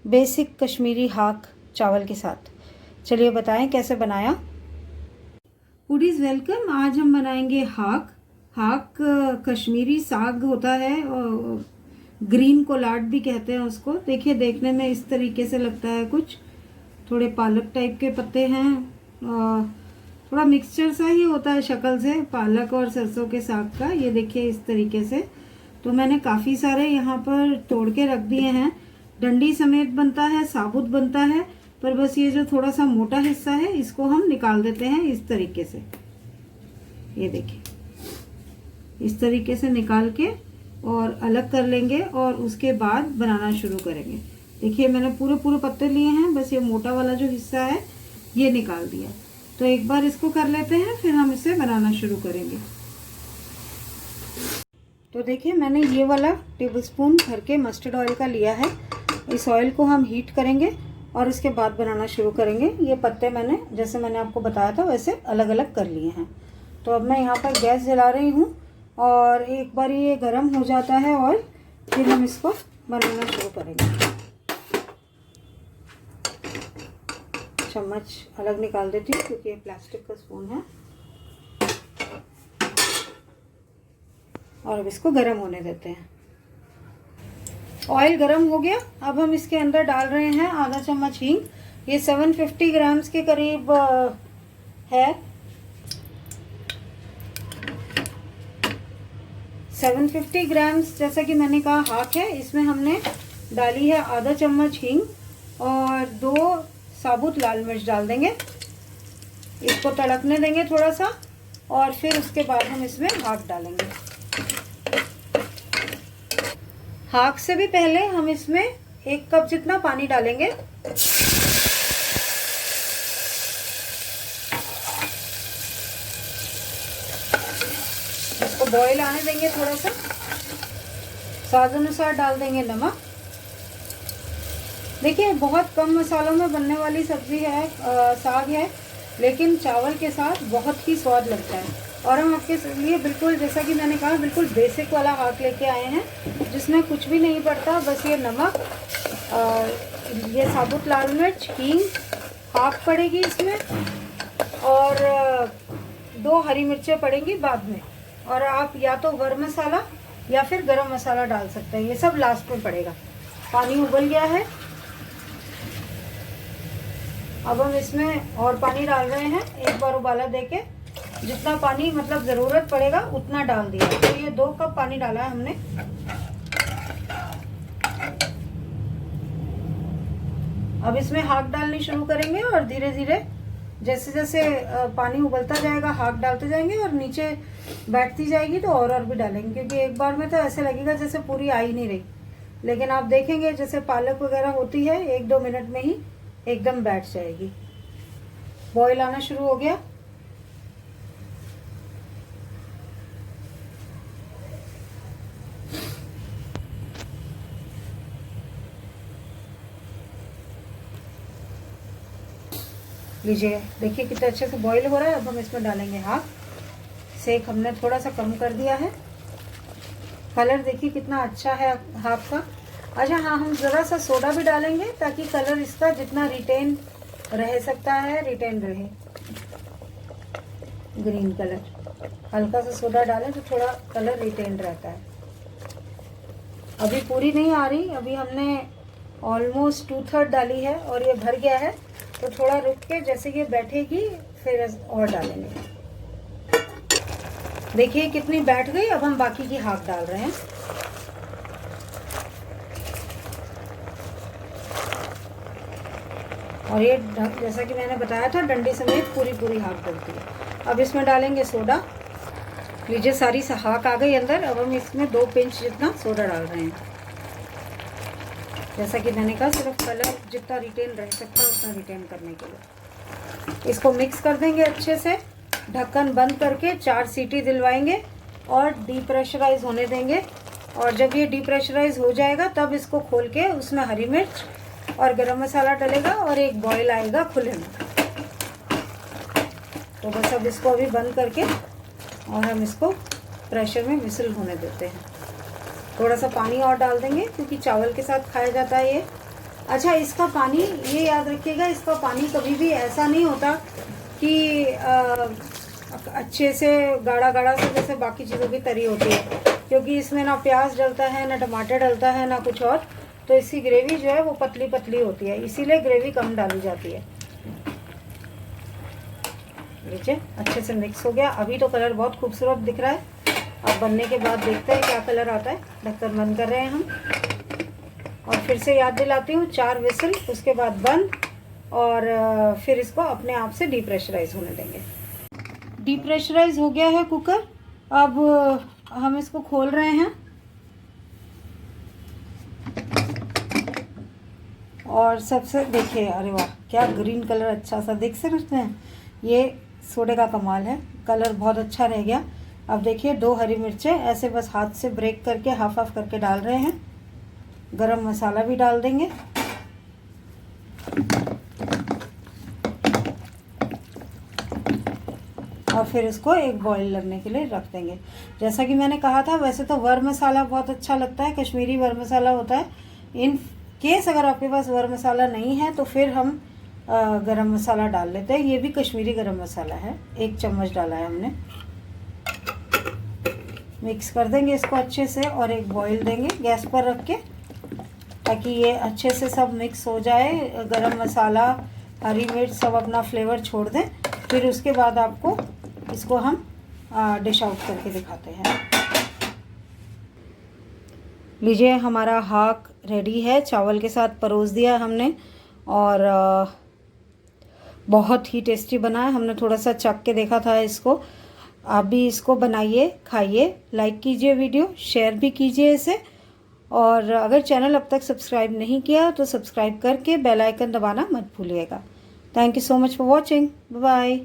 Basic Kashmiri हाक चावल के साथ। चलिए बताएं कैसे बनाया। Foodies welcome. आज हम बनाएंगे हाक। हाक कश्मीरी साग होता है और ग्रीन कोलाड भी कहते हैं उसको। देखिए देखने में इस तरीके से लगता है, कुछ थोड़े पालक टाइप के पत्ते हैं। थोड़ा मिक्सचर सा ही होता है शक्ल से, पालक और सरसों के साग का। ये देखिए इस तरीके से। तो मैंने काफ़ी सारे यहाँ पर तोड़ के रख दिए हैं। डंडी समेत बनता है, साबुत बनता है, पर बस ये जो थोड़ा सा मोटा हिस्सा है इसको हम निकाल देते हैं इस तरीके से। ये देखिए इस तरीके से निकाल के और अलग कर लेंगे और उसके बाद बनाना शुरू करेंगे। देखिए मैंने पूरे पूरे पत्ते लिए हैं, बस ये मोटा वाला जो हिस्सा है ये निकाल दिया। तो एक बार इसको कर लेते हैं, फिर हम इसे बनाना शुरू करेंगे। तो देखिए मैंने ये वाला टेबलस्पून भर के मस्टर्ड ऑयल का लिया है। इस ऑयल को हम हीट करेंगे और इसके बाद बनाना शुरू करेंगे। ये पत्ते मैंने, जैसे मैंने आपको बताया था, वैसे अलग अलग कर लिए हैं। तो अब मैं यहाँ पर गैस जला रही हूँ और एक बार ये गर्म हो जाता है ऑयल, फिर हम इसको बनाना शुरू करेंगे। चम्मच अलग निकाल देती हूँ क्योंकि ये प्लास्टिक का स्पून है। और अब इसको गर्म होने देते हैं। ऑयल गर्म हो गया। अब हम इसके अंदर डाल रहे हैं आधा चम्मच हींग। ये 750 ग्राम्स के करीब है। 750 ग्राम्स जैसा कि मैंने कहा हाक है। इसमें हमने डाली है आधा चम्मच हींग और 2 साबुत लाल मिर्च डाल देंगे। इसको तड़कने देंगे थोड़ा सा और फिर उसके बाद हम इसमें हाक डालेंगे। हाक से भी पहले हम इसमें 1 कप जितना पानी डालेंगे। इसको बॉईल आने देंगे थोड़ा सा। स्वाद अनुसार डाल देंगे नमक। देखिए बहुत कम मसालों में बनने वाली सब्जी है, साग है, लेकिन चावल के साथ बहुत ही स्वाद लगता है। और हम आपके लिए बिल्कुल, जैसा कि मैंने कहा, बिल्कुल बेसिक वाला हाक लेके आए हैं जिसमें कुछ भी नहीं पड़ता। बस ये नमक, ये साबुत लाल मिर्च, हींग, हाक पड़ेगी इसमें और 2 हरी मिर्चें पड़ेंगी बाद में। और आप या तो गरम मसाला या फिर गरम मसाला डाल सकते हैं, ये सब लास्ट में पड़ेगा। पानी उबल गया है। अब हम इसमें और पानी डाल रहे हैं। एक बार उबाला देके जितना पानी मतलब ज़रूरत पड़ेगा उतना डाल दिया। तो ये 2 कप पानी डाला है हमने। अब इसमें हाक डालनी शुरू करेंगे और धीरे धीरे जैसे जैसे पानी उबलता जाएगा हाक डालते जाएंगे और नीचे बैठती जाएगी तो और भी डालेंगे, क्योंकि एक बार में तो ऐसे लगेगा जैसे पूरी आ ही नहीं रही। लेकिन आप देखेंगे जैसे पालक वगैरह होती है 1-2 मिनट में ही एकदम बैठ जाएगी। बॉईल आना शुरू हो गया। लीजिए देखिए कितने अच्छे से बॉईल हो रहा है। अब हम इसमें डालेंगे हाक। सेक हमने थोड़ा सा कम कर दिया है। कलर देखिए कितना अच्छा है हाक का। अच्छा हाँ, हम ज़रा सा सोडा भी डालेंगे ताकि कलर इसका जितना रिटेन रह सकता है रिटेन रहे। ग्रीन कलर, हल्का सा सोडा डालें तो थोड़ा कलर रिटेन रहता है। अभी पूरी नहीं आ रही, अभी हमने ऑलमोस्ट 2/3 डाली है और ये भर गया है। तो थोड़ा रुक के जैसे ये बैठेगी फिर और डालेंगे। देखिए कितनी बैठ गई। अब हम बाकी की हाक डाल रहे हैं। और ये जैसा कि मैंने बताया था डंडी समेत पूरी पूरी हाक डलती है। अब इसमें डालेंगे सोडा। लीजिए सारी हाक आ गई अंदर। अब हम इसमें 2 पिंच जितना सोडा डाल रहे हैं। जैसा कि मैंने कहा, सिर्फ कलर जितना रिटेन रह सकता है उतना रिटेन करने के लिए इसको मिक्स कर देंगे अच्छे से। ढक्कन बंद करके 4 सीटी दिलवाएंगे और डीप्रेशराइज होने देंगे। और जब ये डीप्रेशराइज हो जाएगा तब इसको खोल के उसमें हरी मिर्च और गरम मसाला डलेगा और एक बॉईल आएगा खुले में। तो बस अब इसको अभी बंद करके और हम इसको प्रेशर में विसिल होने देते हैं। थोड़ा सा पानी और डाल देंगे क्योंकि चावल के साथ खाया जाता है ये। अच्छा, इसका पानी ये याद रखिएगा, इसका पानी कभी भी ऐसा नहीं होता कि अच्छे से गाढ़ा गाढ़ा से जैसे बाकी चीज़ों की तरी होती है, क्योंकि इसमें ना प्याज डलता है, ना टमाटर डलता है, ना कुछ और। तो इसकी ग्रेवी जो है वो पतली पतली होती है, इसीलिए ग्रेवी कम डाली जाती है। लीजिए, अच्छे से मिक्स हो गया। अभी तो कलर बहुत खूबसूरत दिख रहा है। अब बनने के बाद देखते हैं क्या कलर आता है। ढक्कन बंद कर रहे हैं हम, और फिर से याद दिलाती हूँ, 4 विसल, उसके बाद बंद, और फिर इसको अपने आप से डीप्रेशराइज होने देंगे। डीप्रेशराइज हो गया है कुकर। अब हम इसको खोल रहे हैं, और सबसे देखिए, अरे वाह क्या ग्रीन कलर अच्छा सा दिख सकते हैं। ये सोडे का कमाल है, कलर बहुत अच्छा रह गया। अब देखिए 2 हरी मिर्चें ऐसे बस हाथ से ब्रेक करके हाफ हाफ करके डाल रहे हैं। गरम मसाला भी डाल देंगे, और फिर इसको एक बॉईल लगने के लिए रख देंगे। जैसा कि मैंने कहा था, वैसे तो वर मसाला बहुत अच्छा लगता है, कश्मीरी वर मसाला होता है। इन केस अगर आपके पास वर मसाला नहीं है तो फिर हम गरम मसाला डाल लेते हैं। ये भी कश्मीरी गरम मसाला है, 1 चम्मच डाला है हमने। मिक्स कर देंगे इसको अच्छे से, और एक बॉईल देंगे गैस पर रख के, ताकि ये अच्छे से सब मिक्स हो जाए। गरम मसाला, हरी मिर्च सब अपना फ्लेवर छोड़ दें। फिर उसके बाद आपको इसको हम डिश आउट करके दिखाते हैं। लीजिए, हमारा हाक रेडी है, चावल के साथ परोस दिया हमने, और बहुत ही टेस्टी बना है। हमने थोड़ा सा चख के देखा था इसको। आप भी इसको बनाइए, खाइए, लाइक कीजिए वीडियो, शेयर भी कीजिए इसे, और अगर चैनल अब तक सब्सक्राइब नहीं किया तो सब्सक्राइब करके बेल आइकन दबाना मत भूलिएगा। Thank you so much for watching. Bye bye.